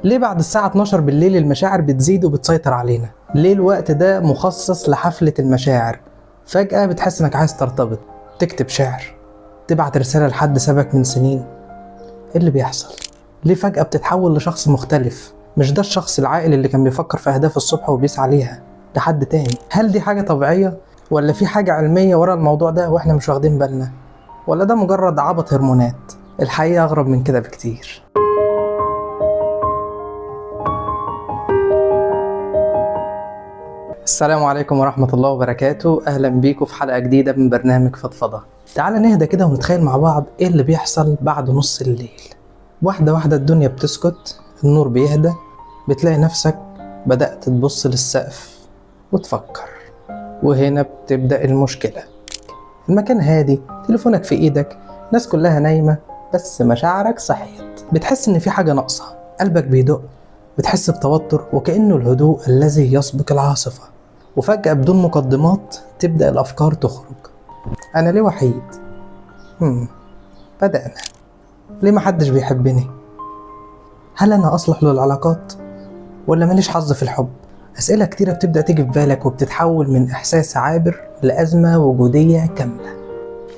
ليه بعد الساعة 12 بالليل المشاعر بتزيد وبتسيطر علينا؟ ليه الوقت ده مخصص لحفلة المشاعر؟ فجأة بتحس انك عايز ترتبط، تكتب شعر، تبعت رسالة لحد سابك من سنين. ايه اللي بيحصل؟ ليه فجأة بتتحول لشخص مختلف؟ مش ده الشخص العاقل اللي كان بيفكر في أهداف الصبح وبيسعى ليها، ده حد تاني. هل دي حاجة طبيعية؟ ولا في حاجة علمية ورا الموضوع ده واحنا مش واخدين بالنا؟ ولا ده مجرد عبط هرمونات؟ الحقيقة أغرب من كده بكتير. السلام عليكم ورحمة الله وبركاته، أهلا بيكم في حلقة جديدة من برنامج فضفضة. تعال نهدى كده ونتخيل مع بعض إيه اللي بيحصل بعد نص الليل. واحدة واحدة الدنيا بتسكت، النور بيهدى، بتلاقي نفسك بدأت تبص للسقف وتفكر. وهنا بتبدأ المشكلة. المكان هادي، تليفونك في إيدك، الناس كلها نايمة، بس مشاعرك صحيت. بتحس إن في حاجة ناقصة، قلبك بيدق، بتحس بتوتر وكأنه الهدوء الذي يسبق العاصفة. وفجأة بدون مقدمات تبدأ الأفكار تخرج. أنا ليه وحيد؟ بدأنا. ليه محدش بيحبني؟ هل أنا أصلح للعلاقات؟ ولا ماليش حظ في الحب؟ أسئلة كتيرة بتبدأ تيجي في بالك وبتتحول من إحساس عابر لأزمة وجودية كاملة.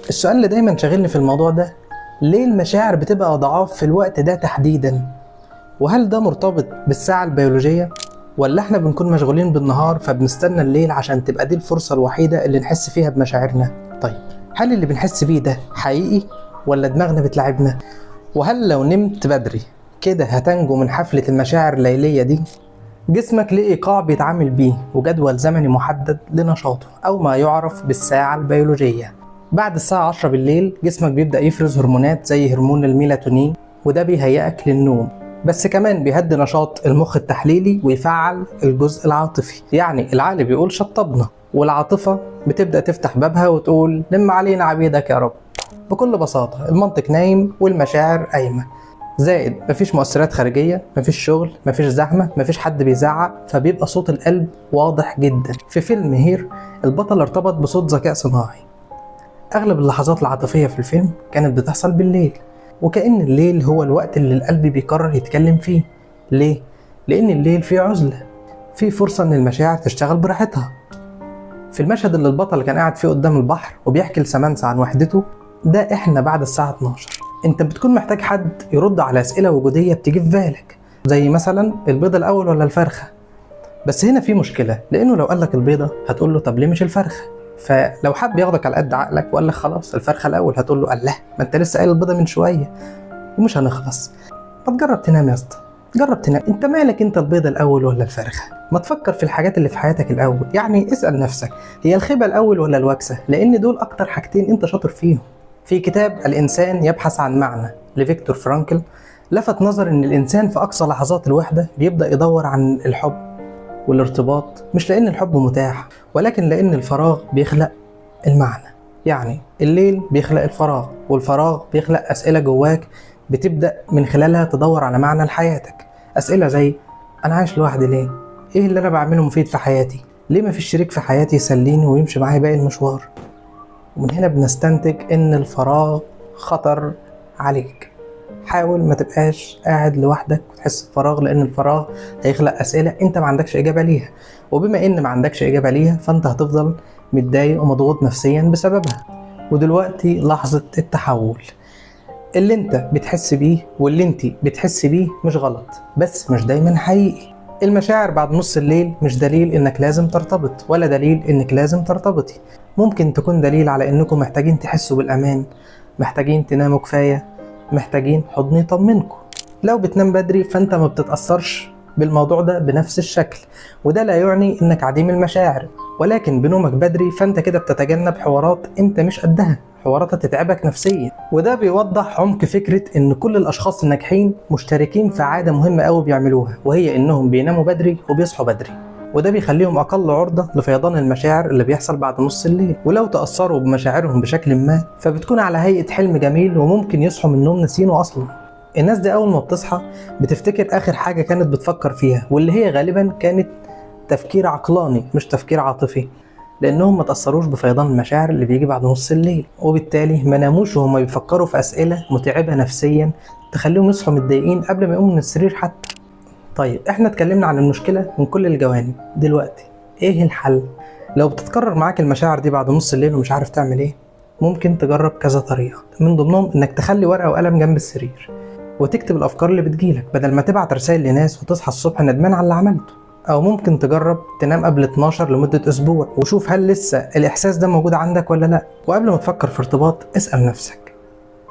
السؤال اللي دايما شاغلني في الموضوع ده، ليه المشاعر بتبقى أضعاف في الوقت ده تحديدا؟ وهل ده مرتبط بالساعة البيولوجية؟ ولا احنا بنكون مشغولين بالنهار فبنستنى الليل عشان تبقى دي الفرصة الوحيدة اللي نحس فيها بمشاعرنا؟ طيب، هل اللي بنحس بيه ده حقيقي ولا دماغنا بتلعبنا؟ وهل لو نمت بدري كده هتنجو من حفلة المشاعر الليلية دي؟ جسمك ليه إيقاع بيتعامل بيه وجدول زمني محدد لنشاطه أو ما يعرف بالساعة البيولوجية. بعد الساعة 10 بالليل جسمك بيبدأ يفرز هرمونات زي هرمون الميلاتونين، وده بيهيئك للنوم، بس كمان بيهدي نشاط المخ التحليلي ويفعل الجزء العاطفي. يعني العقل بيقول شطبنا، والعاطفة بتبدأ تفتح بابها وتقول لم علينا عبيدك يا رب. بكل بساطة المنطق نايم والمشاعر قايمة. زائد مفيش مؤثرات خارجية، مفيش شغل، مفيش زحمة، مفيش حد بيزعق، فبيبقى صوت القلب واضح جدا. في فيلم هير البطل ارتبط بصوت ذكاء صناعي. أغلب اللحظات العاطفية في الفيلم كانت بتحصل بالليل، وكأن الليل هو الوقت اللي القلب بيقرر يتكلم فيه. ليه؟ لأن الليل فيه عزلة، فيه فرصة إن المشاعر تشتغل براحتها. في المشهد اللي البطل كان قاعد فيه قدام البحر وبيحكي لسامانثا عن وحدته، ده إحنا بعد الساعة 12. أنت بتكون محتاج حد يرد على أسئلة وجودية بتيجي في بالك، زي مثلا البيضة الأول ولا الفرخة؟ بس هنا في مشكلة، لأنه لو قالك البيضة هتقول له طب ليه مش الفرخة؟ فلو حب ياخدك على قد عقلك وقال لك خلاص الفرخة الأول، هتقول له الله ما أنت لسه قايل البيضة من شوية، ومش هنخلص. ما تجرب تنام يا اسطى، جرب تنام. انت مالك انت البيضة الاول ولا الفرخة؟ ما تفكر في الحاجات اللي في حياتك الاول. يعني اسأل نفسك، هي الخيبة الاول ولا الوكسة؟ لان دول اكتر حاجتين انت شاطر فيهم. في كتاب الانسان يبحث عن معنى لفيكتور فرانكل، لفت نظر ان الانسان في اقصى لحظات الوحدة بيبدأ يدور عن الحب والارتباط، مش لان الحب متاح، ولكن لان الفراغ بيخلق المعنى. يعني الليل بيخلق الفراغ، والفراغ بيخلق أسئلة جواك بتبدأ من خلالها تدور على معنى لحياتك. أسئلة زي أنا عايش لوحدي ليه؟ إيه اللي أنا بعمله مفيد في حياتي؟ ليه مفيش شريك في حياتي يسليني ويمشي معايا باقي المشوار؟ ومن هنا بنستنتج إن الفراغ خطر عليك. حاول ما تبقاش قاعد لوحدك وتحس بفراغ، لأن الفراغ هيخلق أسئلة أنت ما عندكش إجابة ليها، وبما إن ما عندكش إجابة ليها فأنت هتفضل متضايق ومضغوط نفسيا بسببها. ودلوقتي لحظة التحول. اللي انت بتحس بيه واللي انت بتحس بيه مش غلط، بس مش دايما حقيقي. المشاعر بعد نص الليل مش دليل انك لازم ترتبط، ولا دليل انك لازم ترتبطي. ممكن تكون دليل على انكم محتاجين تحسوا بالامان، محتاجين تناموا كفاية، محتاجين حضن يطمنكم. لو بتنام بدري فانت ما بتتأثرش بالموضوع ده بنفس الشكل، وده لا يعني انك عديم المشاعر، ولكن بنومك بدري فانت كده بتتجنب حوارات انت مش قدها، حوارات تتعبك نفسيا. وده بيوضح عمق فكرة ان كل الاشخاص الناجحين مشتركين في عادة مهمة قوي بيعملوها، وهي انهم بيناموا بدري وبيصحوا بدري، وده بيخليهم اقل عرضة لفيضان المشاعر اللي بيحصل بعد نص الليل. ولو تأثروا بمشاعرهم بشكل ما فبتكون على هيئة حلم جميل، وممكن يصحوا من النوم ناسينه اصلا. الناس دي اول ما بتصحى بتفتكر اخر حاجة كانت بتفكر فيها، واللي هي غالبا كانت تفكير عقلاني مش تفكير عاطفي. لأنهم ما تأثروش بفيضان المشاعر اللي بيجي بعد نص الليل، وبالتالي ما ناموش وهم بيفكروا في أسئلة متعبة نفسيا تخليهم يصحوا متضايقين قبل ما يقوموا من السرير حتى. طيب احنا اتكلمنا عن المشكلة من كل الجوانب، دلوقتي ايه الحل؟ لو بتتكرر معاك المشاعر دي بعد نص الليل ومش عارف تعمل ايه، ممكن تجرب كذا طريقة، من ضمنهم انك تخلي ورقة وقلم جنب السرير وتكتب الافكار اللي بتجيلك بدل ما تبعت رسائل لناس وتصحى الصبح ندمان على اللي عملته. او ممكن تجرب تنام قبل 12 لمدة اسبوع وشوف هل لسه الاحساس ده موجود عندك ولا لا. وقبل ما تفكر في ارتباط اسأل نفسك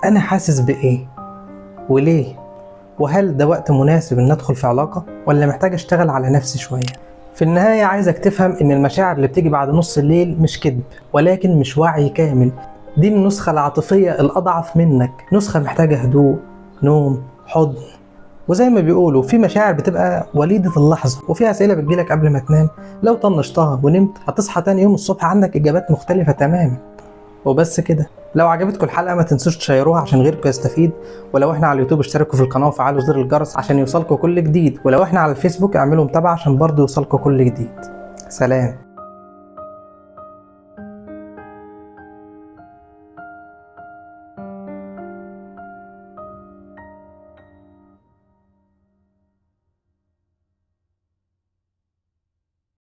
انا حاسس بايه وليه، وهل ده وقت مناسب ان ادخل في علاقة ولا محتاج اشتغل على نفسي شوية. في النهاية عايزك تفهم ان المشاعر اللي بتيجي بعد نص الليل مش كذب، ولكن مش وعي كامل. دي النسخة العاطفية الأضعف منك، نسخة محتاجة هدوء، نوم، حضن. وزي ما بيقولوا في مشاعر بتبقى وليدة اللحظة، وفي أسئلة بتجيلك قبل ما تنام لو طنشتها ونمت هتصحى تاني يوم الصبح عندك إجابات مختلفة تماما. وبس كده. لو عجبتكم الحلقة ما تنسوش تشيروها عشان غيركم يستفيد، ولو احنا على اليوتيوب اشتركوا في القناة وفعلوا زر الجرس عشان يوصلكم كل جديد، ولو احنا على الفيسبوك اعملوا متابعة عشان برضه يوصلكم كل جديد. سلام.